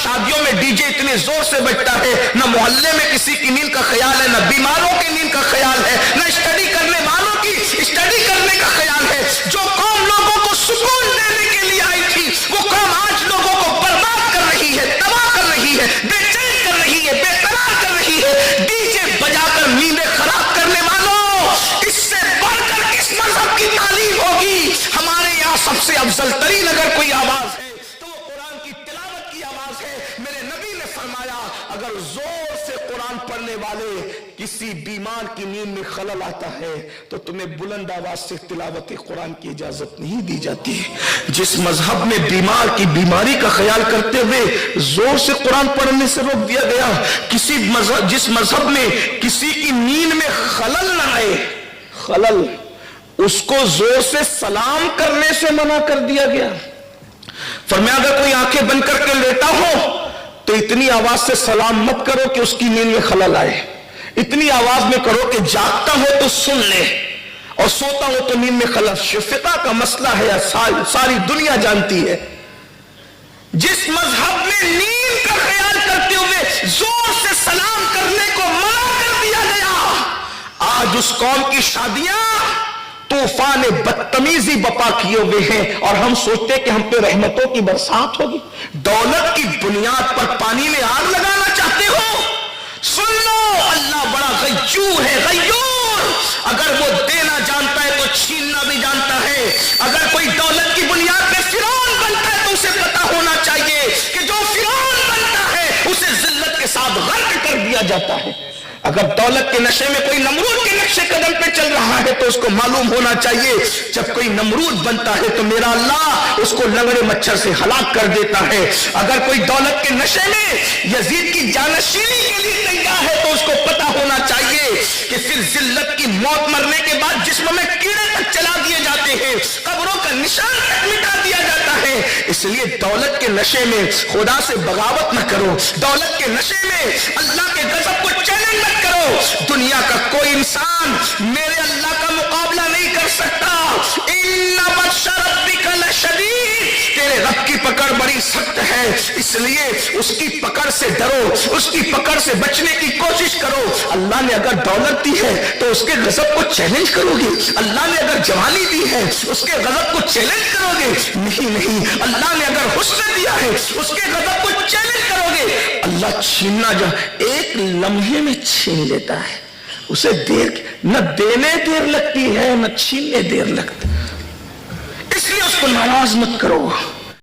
शादियों में डीजे इतने जोर से बजता है, न मोहल्ले में किसी की नींद का ख्याल है, न बीमारों की नींद का ख्याल है, न स्टडी करने वालों की स्टडी करने का ख्याल है। जो कौम लोगों को सुकून देने के लिए आई थी, वो कौम आज लोगों को बर्बाद कर रही है, तबाह कर रही है, बेचैन कर रही है, बेकरार कर रही है। डीजे बजाकर नींदें खराब करने वालों, इससे बढ़कर किस मजहब की तालीम होगी? हमारे यहाँ सबसे अफजल तरीन अगर कोई आवाज है तो वो कुरान की तिलावत की आवाज है। मेरे नबी ने फरमाया, अगर जोर से कुरान पढ़ने वाले किसी बीमार की नींद में खलल आता है तो तुम्हें बुलंद आवाज से तिलावत कुरान की इजाजत नहीं दी जाती। जिस मजहब में बीमार की बीमारी का ख्याल करते हुए जोर से कुरान पढ़ने से रोक दिया गया, जिस मजहब में किसी की नींद में खलल न आए, खलल, उसको जोर से सलाम करने से मना कर दिया गया। फरमाया अगर कोई आंखें बंद करके लेटा हो तो इतनी आवाज से सलाम मत करो कि उसकी नींद में खलल आए, इतनी आवाज में करो कि जागता हो तो सुन ले और सोता हो तो नींद में खलल। फिक़्ह का मसला है, सारी दुनिया जानती है। जिस मजहब में नींद का ख्याल करते हुए जोर से सलाम करने को मना कर दिया गया, आज उस कौम की शादियां तूफान बदतमीजी बपा किए हुए हैं और हम सोचते कि हम पे रहमतों की बरसात होगी। दौलत की बुनियाद पर पानी में आग लगाना चाहते हो? सुन लो, अल्लाह बड़ा गय्यूर है, गय्यूर। अगर वो देना जानता है तो छीनना भी जानता है। अगर कोई दौलत की बुनियाद पे फिरौन बनता है तो उसे पता होना चाहिए कि जो फिरौन बनता है उसे जिल्लत के साथ गर्क कर दिया जाता है। अगर दौलत के नशे में कोई नमरूद के नक्शे कदम पे चल रहा है तो उसको मालूम होना चाहिए जब कोई नमरूद बनता है तो मेरा अल्लाह उसको लंगड़े मच्छर से हलाक कर देता है। अगर कोई दौलत के नशे में यजीद की जानशीनी के लिए तैयार है तो उसको पता होना चाहिए कि फिर जिल्लत की मौत मरने के बाद जिस्म में कीड़े तक चला दिए जाते हैं, कब्रों का निशान तक मिटा दिया जाता है। इसलिए दौलत के नशे में खुदा से बगावत न करो, दौलत के नशे में अल्लाह के गजब को चैलेंज मत करो। दुनिया का कोई इंसान मेरे अल्लाह का मुकाबला नहीं कर सकता। इन्ना बत्शा रब्बिका लशदीद, तेरे रब की पकड़ बड़ी सख्त है, इसलिए उसकी पकड़ से डरो, उसकी पकड़ से बचने की कोशिश करो। अल्लाह ने अगर दौलत दी है तो उसके गजब को चैलेंज करोगे? अल्लाह ने अगर जवानी दी है उसके गजब को चैलेंज करोगे? नहीं, अल्लाह ने अगर हुस्न दिया है उसके गजब को चैलेंज करोगे? अल्लाह छीनना जो एक लम्हे में छीन लेता है, उसे देर न देने देर लगती है न छीनने देर लगती, इसलिए उसको नाराज मत करो।